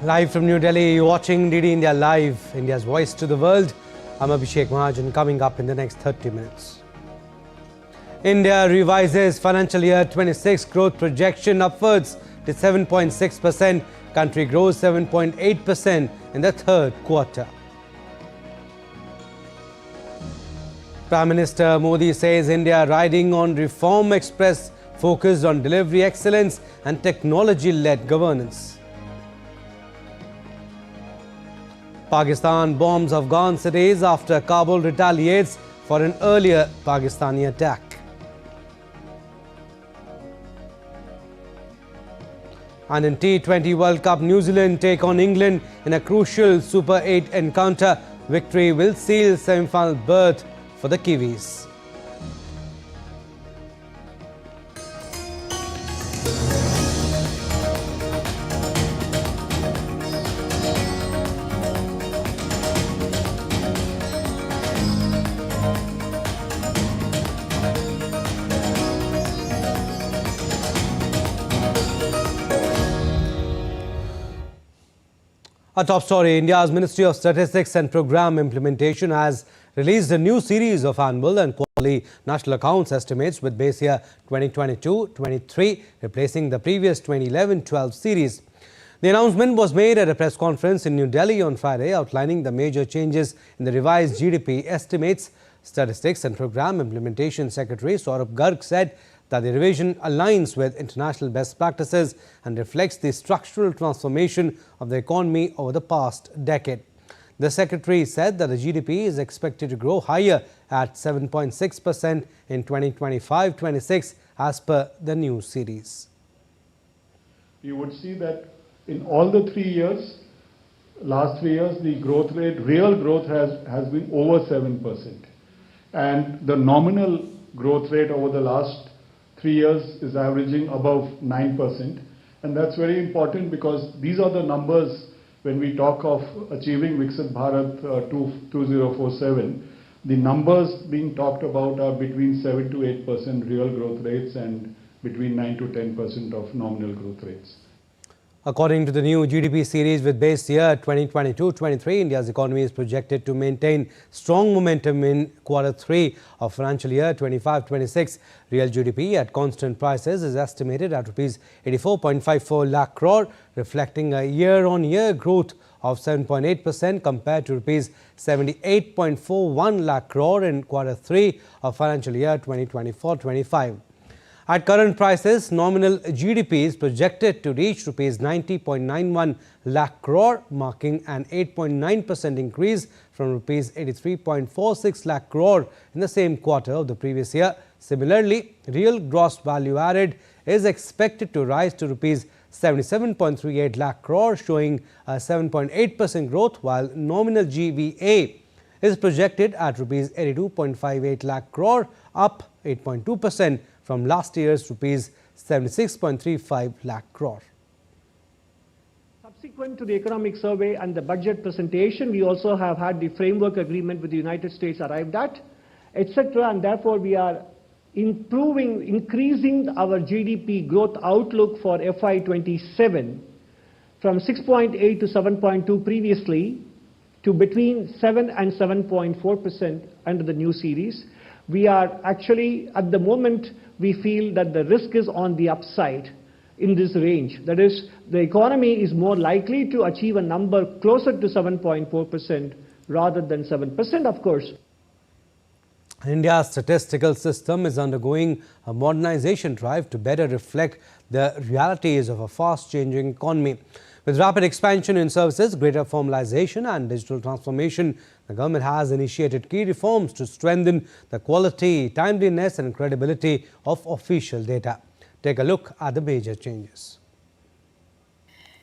Live from New Delhi, you're watching DD India Live, India's voice to the world. I'm Abhishek Mahajan, coming up in the next 30 minutes. India revises financial year 26 growth projection upwards to 7.6%. Country grows 7.8% in the third quarter. Prime Minister Modi says India riding on reform express, focused on delivery excellence and technology-led governance. Pakistan bombs Afghan cities after Kabul retaliates for an earlier Pakistani attack. And in T20 World Cup, New Zealand take on England in a crucial Super 8 encounter. Victory will seal semi-final berth for the Kiwis. A top story, India's Ministry of Statistics and Programme Implementation has released a new series of annual and quarterly national accounts estimates with base year 2022-23, replacing the previous 2011-12 series. The announcement was made at a press conference in New Delhi on Friday, outlining the major changes in the revised GDP estimates. Statistics and Programme Implementation Secretary Saurabh Garg said that the revision aligns with international best practices and reflects the structural transformation of the economy over the past decade. The Secretary said that the GDP is expected to grow higher at 7.6% in 2025-26 as per the new series. You would see that in all the 3 years, last 3 years, the growth rate, real growth has been over 7%. And the nominal growth rate over the last 3 years is averaging above 9%, and that's very important because these are the numbers when we talk of achieving Viksit Bharat 2047. The numbers being talked about are between 7 to 8% real growth rates and between 9 to 10% of nominal growth rates. According to the new GDP series with base year 2022-23, India's economy is projected to maintain strong momentum in quarter 3 of financial year 25-26. Real GDP at constant prices is estimated at rupees 84.54 lakh crore, reflecting a year-on-year growth of 7.8% compared to rupees 78.41 lakh crore in quarter 3 of financial year 2024-25. At current prices, nominal GDP is projected to reach rupees 90.91 lakh crore, marking an 8.9% increase from rupees 83.46 lakh crore in the same quarter of the previous year. Similarly, real gross value added is expected to rise to rupees 77.38 lakh crore, showing a 7.8% growth, while nominal GVA is projected at rupees 82.58 lakh crore, up 8.2% from last year's rupees 76.35 lakh crore. Subsequent to the economic survey and the budget presentation, we also have had the framework agreement with the United States arrived at, etc. And therefore, we are increasing our GDP growth outlook for FY27 from 6.8 to 7.2 previously to between 7 and 7.4% under the new series. We are actually, at the moment, we feel that the risk is on the upside in this range. That is, the economy is more likely to achieve a number closer to 7.4% rather than 7%, of course. India's statistical system is undergoing a modernization drive to better reflect the realities of a fast-changing economy. With rapid expansion in services, greater formalization and digital transformation, the government has initiated key reforms to strengthen the quality, timeliness and credibility of official data. Take a look at the major changes.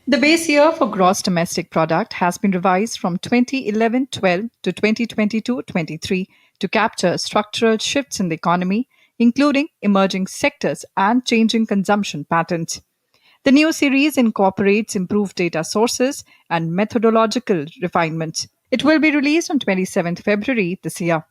The base year for gross domestic product has been revised from 2011-12 to 2022-23 to capture structural shifts in the economy, including emerging sectors and changing consumption patterns. The new series incorporates improved data sources and methodological refinements. It will be released on 27th February this year.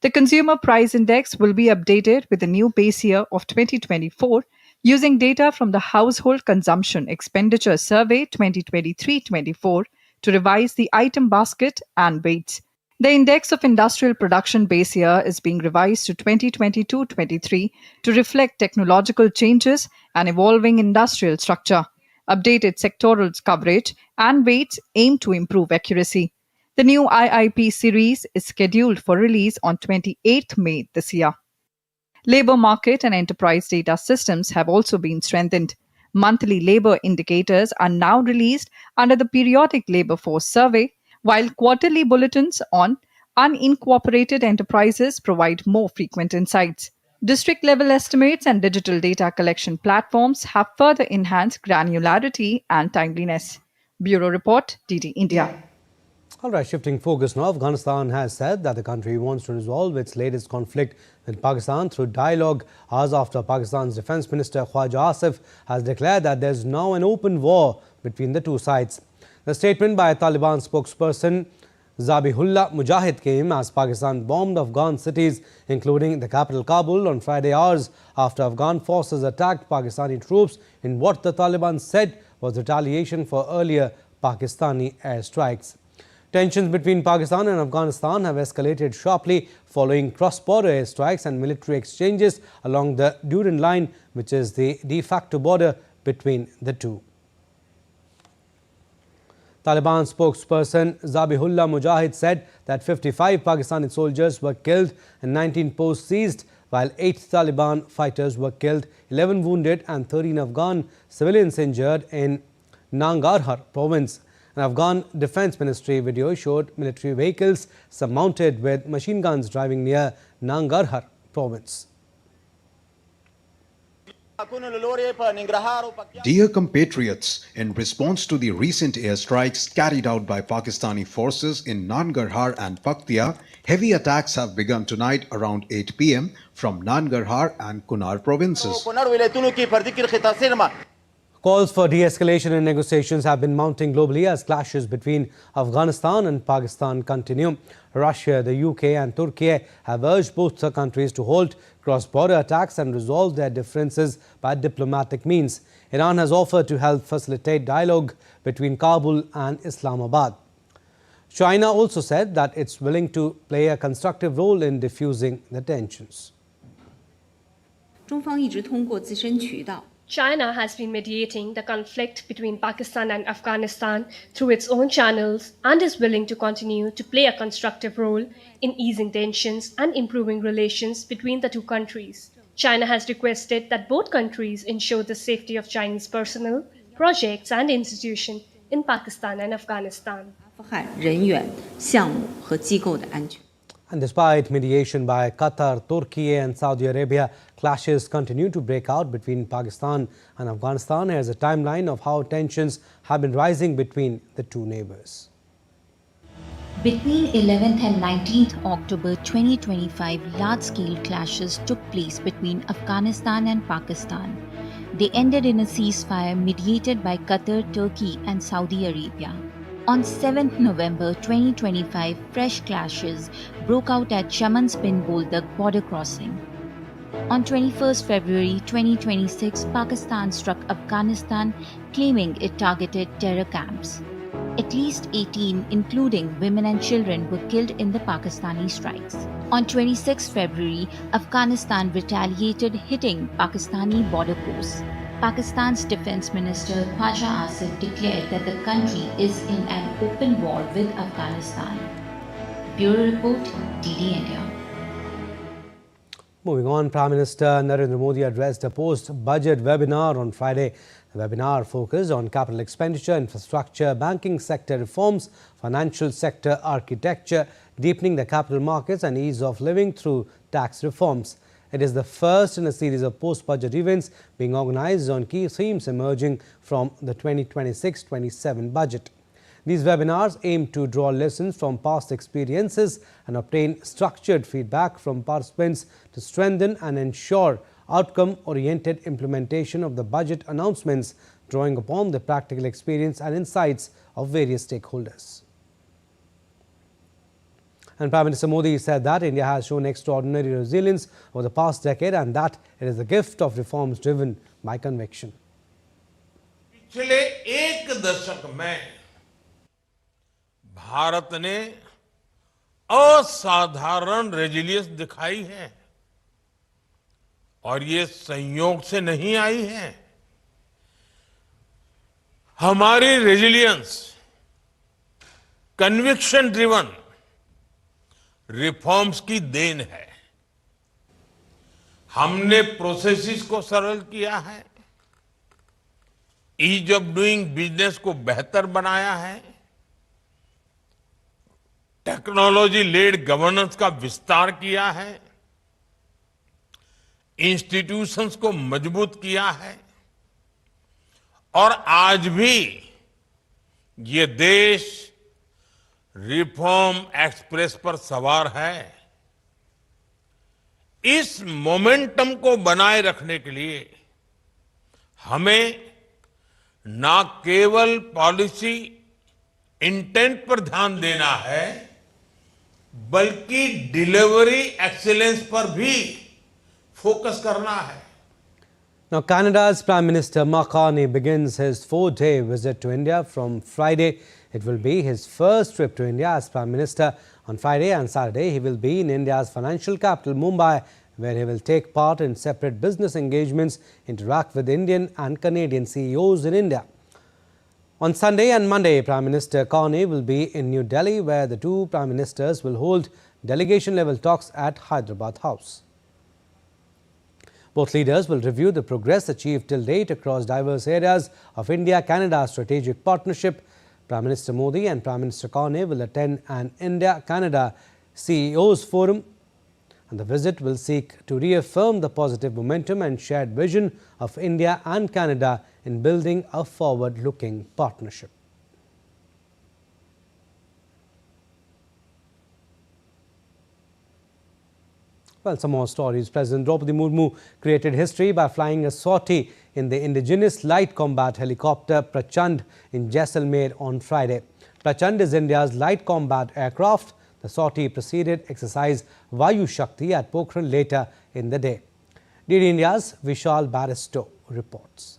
The Consumer Price Index will be updated with the new base year of 2024 using data from the Household Consumption Expenditure Survey 2023-24 to revise the item basket and weights. The Index of Industrial Production base year is being revised to 2022-23 to reflect technological changes and evolving industrial structure. Updated sectoral coverage and weights aim to improve accuracy. The new IIP series is scheduled for release on 28th May this year. Labour market and enterprise data systems have also been strengthened. Monthly labour indicators are now released under the Periodic Labour Force Survey, while quarterly bulletins on unincorporated enterprises provide more frequent insights. District-level estimates and digital data collection platforms have further enhanced granularity and timeliness. Bureau Report, DD India. All right, shifting focus now, Afghanistan has said that the country wants to resolve its latest conflict with Pakistan through dialogue, hours after Pakistan's Defence Minister Khwaja Asif has declared that there is now an open war between the two sides. The statement by Taliban spokesperson Zabihullah Mujahid came as Pakistan bombed Afghan cities, including the capital Kabul, on Friday hours after Afghan forces attacked Pakistani troops in what the Taliban said was retaliation for earlier Pakistani airstrikes. Tensions between Pakistan and Afghanistan have escalated sharply following cross-border airstrikes and military exchanges along the Doordarshan line, which is the de facto border between the two. Taliban spokesperson Zabihullah Mujahid said that 55 Pakistani soldiers were killed and 19 posts seized, while 8 Taliban fighters were killed, 11 wounded and 13 Afghan civilians injured in Nangarhar province. An Afghan Defence Ministry video showed military vehicles surmounted with machine guns driving near Nangarhar province. Dear compatriots, in response to the recent airstrikes carried out by Pakistani forces in Nangarhar and Paktia, heavy attacks have begun tonight around 8 p.m. from Nangarhar and Kunar provinces. Calls for de-escalation and negotiations have been mounting globally as clashes between Afghanistan and Pakistan continue. Russia, the UK and Turkey have urged both the countries to halt cross-border attacks and resolve their differences by diplomatic means. Iran has offered to help facilitate dialogue between Kabul and Islamabad. China also said that it's willing to play a constructive role in diffusing the tensions. China has been mediating the conflict between Pakistan and Afghanistan through its own channels and is willing to continue to play a constructive role in easing tensions and improving relations between the two countries. China has requested that both countries ensure the safety of Chinese personnel, projects and institutions in Pakistan and Afghanistan. And despite mediation by Qatar, Turkey and Saudi Arabia, clashes continue to break out between Pakistan and Afghanistan. Here's a timeline of how tensions have been rising between the two neighbors. Between 11th and 19th October 2025, large-scale clashes took place between Afghanistan and Pakistan. They ended in a ceasefire mediated by Qatar, Turkey and Saudi Arabia. On 7th November 2025, fresh clashes broke out at Chaman's Bin Boldak border crossing. On 21st February 2026, Pakistan struck Afghanistan, claiming it targeted terror camps. At least 18, including women and children, were killed in the Pakistani strikes. On 26 February, Afghanistan retaliated, hitting Pakistani border posts. Pakistan's Defence Minister Khwaja Asif declared that the country is in an open war with Afghanistan. Bureau Report, DD India. Moving on, Prime Minister Narendra Modi addressed a post-budget webinar on Friday. The webinar focused on capital expenditure, infrastructure, banking sector reforms, financial sector architecture, deepening the capital markets and ease of living through tax reforms. It is the first in a series of post-budget events being organized on key themes emerging from the 2026-27 budget. These webinars aim to draw lessons from past experiences and obtain structured feedback from participants to strengthen and ensure outcome-oriented implementation of the budget announcements, drawing upon the practical experience and insights of various stakeholders. And Prime Minister Modi said that India has shown extraordinary resilience over the past decade and that it is the gift of reforms driven by conviction. पिछले एक दशक में भारत ने असाधारण resilience दिखाई है और ये संयोग से नहीं आई है। हमारी रेजिलियंस कन्विक्शन ड्रिवन रिफॉर्म्स की देन है। हमने प्रोसेसेस को सरल किया है, ईज ऑफ डूइंग बिजनेस को बेहतर बनाया है, टेक्नोलॉजी लेड गवर्नेंस का विस्तार किया है, इंस्टीट्यूशंस को मजबूत किया है और आज भी ये देश रिफॉर्म एक्सप्रेस पर सवार है। इस मोमेंटम को बनाए रखने के लिए हमें ना केवल पॉलिसी इंटेंट पर ध्यान देना है बल्कि डिलीवरी एक्सीलेंस पर भी फोकस करना है। Now, Canada's Prime Minister Mark Carney begins his 4-day visit to India from Friday. It will be his first trip to India as Prime Minister. On Friday and Saturday, he will be in India's financial capital, Mumbai, where he will take part in separate business engagements, interact with Indian and Canadian CEOs in India. On Sunday and Monday, Prime Minister Carney will be in New Delhi, where the two Prime Ministers will hold delegation-level talks at Hyderabad House. Both leaders will review the progress achieved till date across diverse areas of India-Canada strategic partnership. Prime Minister Modi and Prime Minister Carney will attend an India-Canada CEOs forum, and the visit will seek to reaffirm the positive momentum and shared vision of India and Canada in building a forward-looking partnership. Well, some more stories. President Draupadi Murmu created history by flying a sortie in the indigenous light combat helicopter Prachand in Jaisalmer on Friday. Prachand is India's light combat aircraft. The sortie preceded exercise Vayu Shakti at Pokhran later in the day. DD India's Vishal Baristo reports.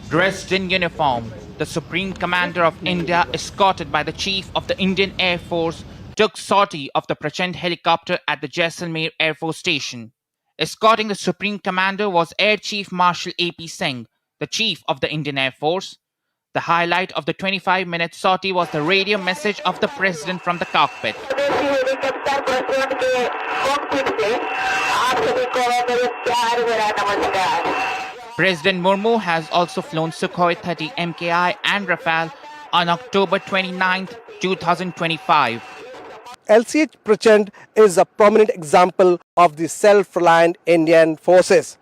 Dressed in uniform, the Supreme Commander of India, escorted by the Chief of the Indian Air Force, took sortie of the Prachand helicopter at the Jaisalmer Air Force Station. Escorting the Supreme Commander was Air Chief Marshal A.P. Singh, the Chief of the Indian Air Force. The highlight of the 25-minute sortie was the radio message of the President from the cockpit. President Murmu has also flown Sukhoi 30 MKI and Rafale on October 29, 2025. LCH Prachand is a prominent example of the self-reliant Indian forces,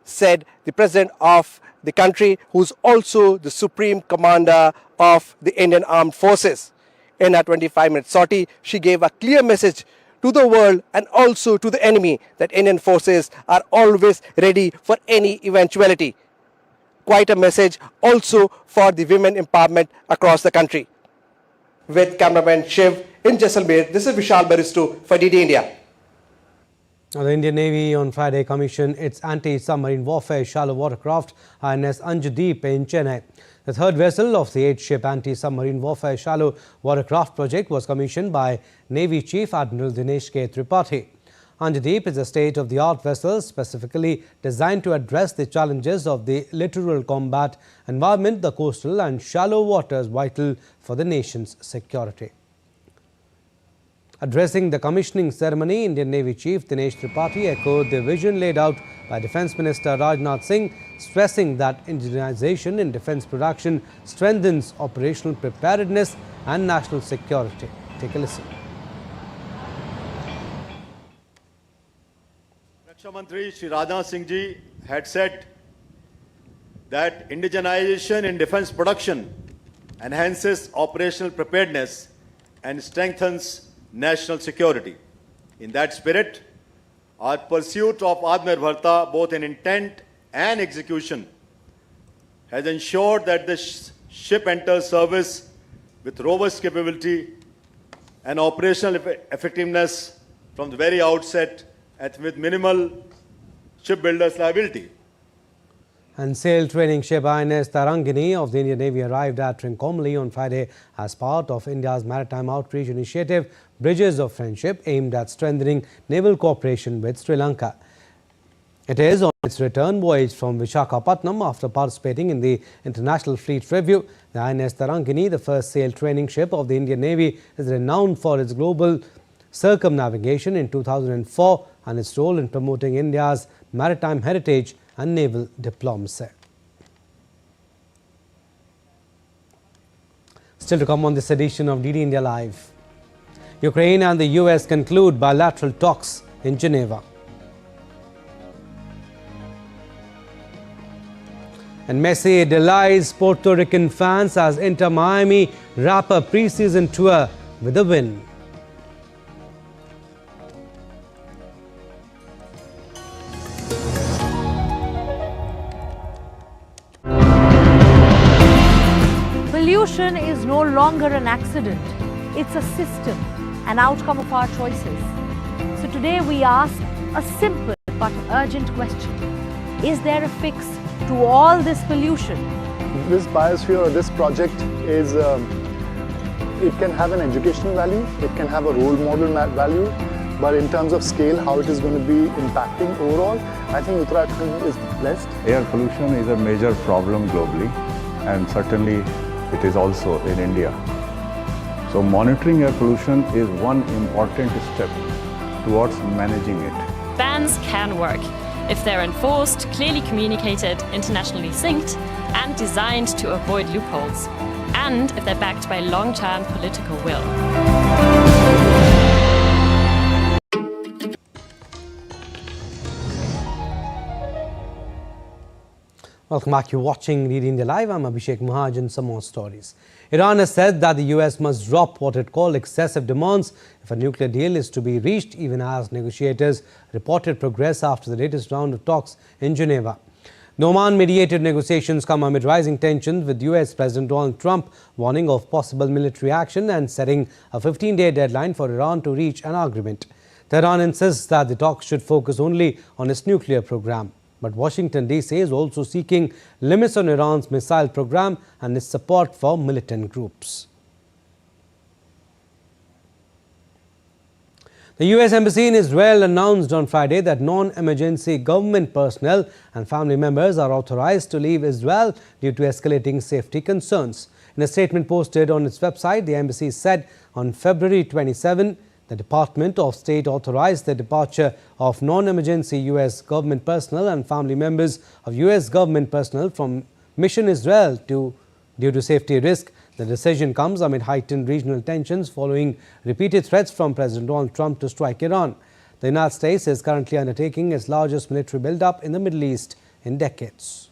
said the President of the country, who's also the Supreme Commander of the Indian Armed Forces. In a 25-minute sortie, she gave a clear message to the world and also to the enemy that Indian forces are always ready for any eventuality. Quite a message also for the women empowerment across the country. With cameraman Shiv in Jaisalmer, this is Vishal Baristo for DD India. Now, the Indian Navy on Friday commissioned its anti-submarine warfare shallow watercraft INS Anjadeep in Chennai. The third vessel of the 8-ship anti-submarine warfare shallow watercraft project was commissioned by Navy Chief Admiral Dinesh K. Tripathi. Anjadeep is a state-of-the-art vessel specifically designed to address the challenges of the littoral combat environment, the coastal and shallow waters vital for the nation's security. Addressing the commissioning ceremony, Indian Navy Chief Dinesh Tripathi echoed the vision laid out by Defence Minister Rajnath Singh, stressing that indigenization in defence production strengthens operational preparedness and national security. Take a listen. Raksha Mantri Shri Rajnath Singh ji had said that indigenization in defence production enhances operational preparedness and strengthens national security. In that spirit, our pursuit of Atmanirbharta, both in intent and execution, has ensured that the ship enters service with robust capability and operational effectiveness from the very outset with minimal shipbuilders' liability. And sail training ship INS Tarangini of the Indian Navy arrived at Trincomalee on Friday as part of India's maritime outreach initiative, Bridges of Friendship, aimed at strengthening naval cooperation with Sri Lanka. It is on its return voyage from Visakhapatnam after participating in the International Fleet Review. The INS Tarangini, the first sail training ship of the Indian Navy, is renowned for its global circumnavigation in 2004 and its role in promoting India's maritime heritage and naval diplomacy. Still to come on this edition of DD India Live. Ukraine and the US conclude bilateral talks in Geneva. And Messi delights Puerto Rican fans as Inter Miami wrap up preseason tour with a win. Pollution is no longer an accident. It's a system, an outcome of our choices. So today we ask a simple but urgent question. Is there a fix to all this pollution? This biosphere or this project is, it can have an educational value, it can have a role model value, but in terms of scale, how it is going to be impacting overall, I think Uttarakhand is blessed. Air pollution is a major problem globally, and certainly it is also in India. So monitoring air pollution is one important step towards managing it. Bans can work if they're enforced, clearly communicated, internationally synced, and designed to avoid loopholes, and if they're backed by long-term political will. Welcome back. You're watching DD India Live. I'm Abhishek Mahajan. Some more stories. Iran has said that the US must drop what it called excessive demands if a nuclear deal is to be reached, even as negotiators reported progress after the latest round of talks in Geneva. The Oman-mediated negotiations come amid rising tensions, with US President Donald Trump warning of possible military action and setting a 15-day deadline for Iran to reach an agreement. Tehran insists that the talks should focus only on its nuclear program. But Washington, D.C. is also seeking limits on Iran's missile program and its support for militant groups. The U.S. Embassy in Israel announced on Friday that non-emergency government personnel and family members are authorized to leave Israel due to escalating safety concerns. In a statement posted on its website, the embassy said on February 27, the Department of State authorized the departure of non-emergency U.S. government personnel and family members of U.S. government personnel from Mission Israel due to safety risk. The decision comes amid heightened regional tensions following repeated threats from President Donald Trump to strike Iran. The United States is currently undertaking its largest military buildup in the Middle East in decades.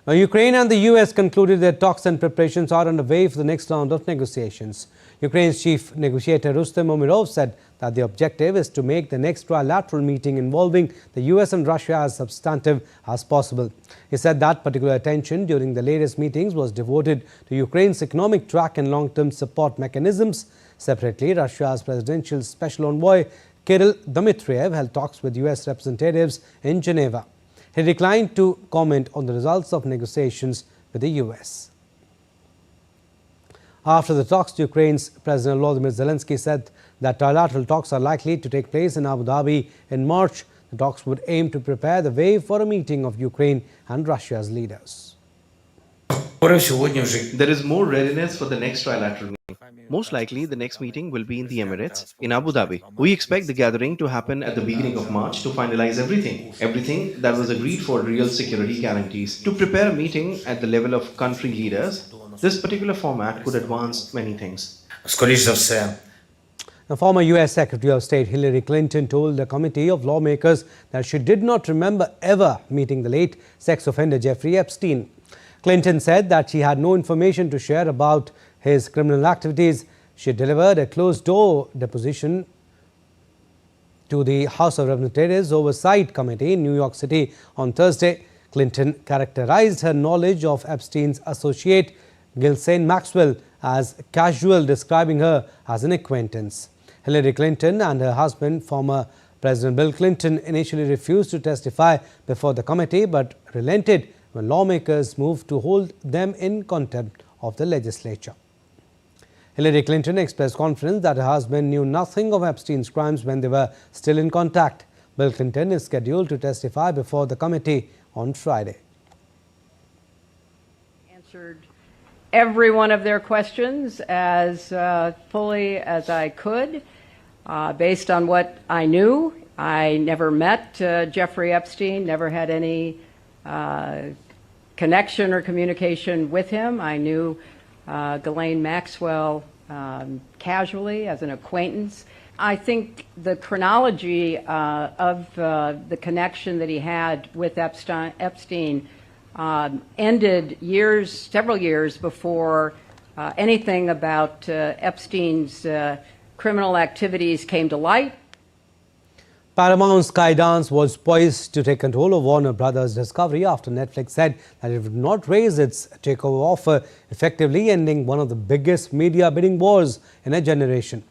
Now, Ukraine and the US concluded their talks and preparations are underway for the next round of negotiations. Ukraine's chief negotiator Rustem Umerov said that the objective is to make the next trilateral meeting involving the US and Russia as substantive as possible. He said that particular attention during the latest meetings was devoted to Ukraine's economic track and long-term support mechanisms. Separately, Russia's presidential special envoy Kirill Dmitriev held talks with US representatives in Geneva. He declined to comment on the results of negotiations with the US. After the talks, Ukraine's President Volodymyr Zelensky said that trilateral talks are likely to take place in Abu Dhabi in March. The talks would aim to prepare the way for a meeting of Ukraine and Russia's leaders. There is more readiness for the next trilateral meeting. Most likely, the next meeting will be in the Emirates, in Abu Dhabi. We expect the gathering to happen at the beginning of March to finalize everything that was agreed for real security guarantees. To prepare a meeting at the level of country leaders, this particular format could advance many things. The former US Secretary of State Hillary Clinton told a committee of lawmakers that she did not remember ever meeting the late sex offender Jeffrey Epstein. Clinton said that she had no information to share about his criminal activities. She delivered a closed-door deposition to the House of Representatives Oversight Committee in New York City on Thursday. Clinton characterized her knowledge of Epstein's associate Ghislaine Maxwell as casual, describing her as an acquaintance. Hillary Clinton and her husband, former President Bill Clinton, initially refused to testify before the committee but relented when lawmakers moved to hold them in contempt of the legislature. Hillary Clinton expressed confidence that her husband knew nothing of Epstein's crimes when they were still in contact. Bill Clinton is scheduled to testify before the committee on Friday. Answered every one of their questions as fully as I could. Based on what I knew, I never met Jeffrey Epstein, never had any connection or communication with him. I knew Ghislaine Maxwell casually as an acquaintance. I think the chronology of the connection that he had with Epstein ended several years before anything about Epstein's criminal activities came to light. Paramount Skydance was poised to take control of Warner Brothers Discovery after Netflix said that it would not raise its takeover offer, effectively ending one of the biggest media bidding wars in a generation.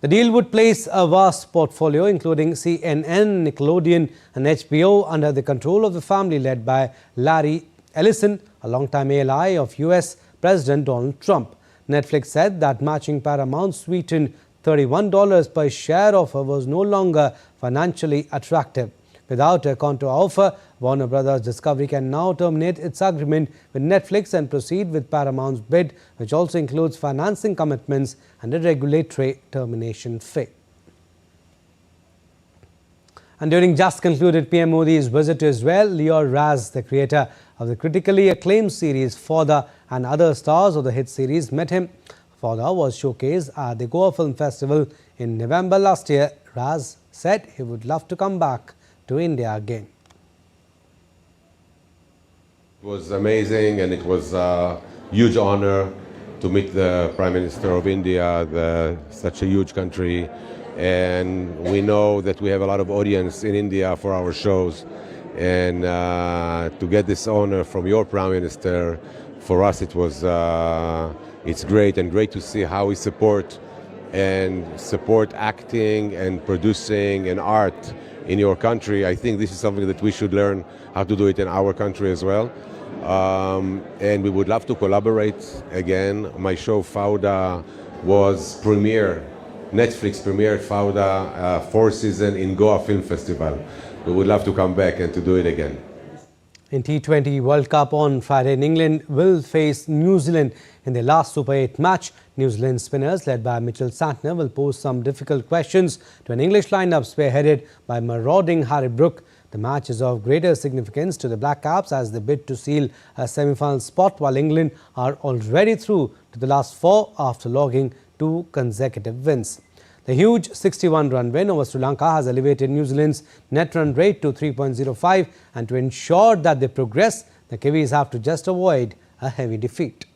The deal would place a vast portfolio, including CNN, Nickelodeon and HBO, under the control of the family led by Larry Ellison, a longtime ally of US President Donald Trump. Netflix said that matching Paramount's sweetened $31 per share offer was no longer financially attractive. Without a counter offer, Warner Brothers Discovery can now terminate its agreement with Netflix and proceed with Paramount's bid, which also includes financing commitments and a regulatory termination fee. And during just concluded PM Modi's visit to Israel, Modi-Raz, the creator of the critically acclaimed series Fauda, and other stars of the hit series met him. Fauda was showcased at the Goa Film Festival in November last year. Raz said he would love to come back to India again. It was amazing, and it was a huge honor to meet the Prime Minister of India, such a huge country. And we know that we have a lot of audience in India for our shows. And to get this honor from your Prime Minister, for us it was it's great, and great to see how we support acting and producing and art in your country. I think this is something that we should learn how to do it in our country as well. And we would love to collaborate again. My show Fauda was Netflix premiered Fauda 4th season in Goa Film Festival. We would love to come back and to do it again. In T20 World Cup on Friday, England will face New Zealand in their last Super 8 match. New Zealand spinners led by Mitchell Santner will pose some difficult questions to an English lineup spearheaded by marauding Harry Brook. The match is of greater significance to the Black Caps as they bid to seal a semi-final spot, while England are already through to the last 4 after logging 2 consecutive wins. The huge 61-run win over Sri Lanka has elevated New Zealand's net run rate to 3.05, and to ensure that they progress, the Kiwis have to just avoid a heavy defeat.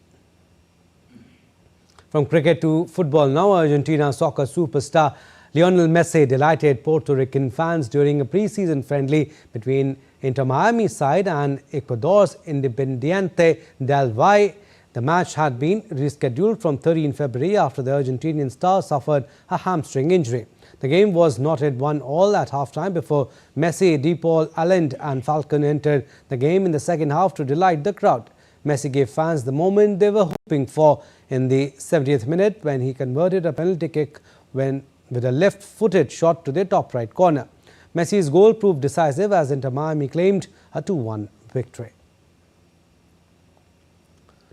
From cricket to football now, Argentina soccer superstar Lionel Messi delighted Puerto Rican fans during a pre-season friendly between Inter Miami side and Ecuador's Independiente del Valle. The match had been rescheduled from 13 February after the Argentinian star suffered a hamstring injury. The game was knotted 1-1 at halftime before Messi, De Paul, Allende and Falcon entered the game in the second half to delight the crowd. Messi gave fans the moment they were hoping for in the 70th minute when he converted a penalty kick with a left-footed shot to the top right corner. Messi's goal proved decisive as Inter Miami claimed a 2-1 victory.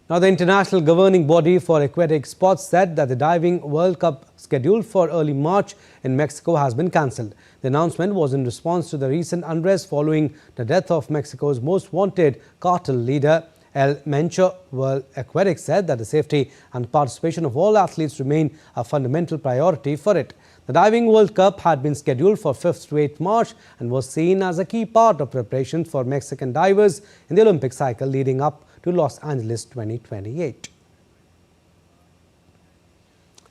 Now, the international governing body for aquatic sports said that the Diving World Cup scheduled for early March in Mexico has been cancelled. The announcement was in response to the recent unrest following the death of Mexico's most wanted cartel leader, El Mencho. World Aquatics said that the safety and participation of all athletes remain a fundamental priority for it. The Diving World Cup had been scheduled for 5th to 8th March and was seen as a key part of preparations for Mexican divers in the Olympic cycle leading up to Los Angeles 2028.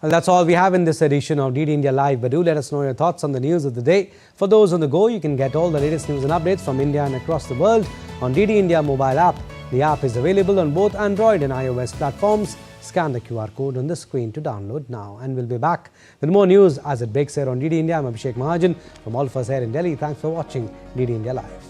Well, that's all we have in this edition of DD India Live, but do let us know your thoughts on the news of the day. For those on the go, you can get all the latest news and updates from India and across the world on DD India mobile app. The app is available on both Android and iOS platforms. Scan the QR code on the screen to download now. And we'll be back with more news as it breaks here on DD India. I'm Abhishek Mahajan from all of us here in Delhi. Thanks for watching DD India Live.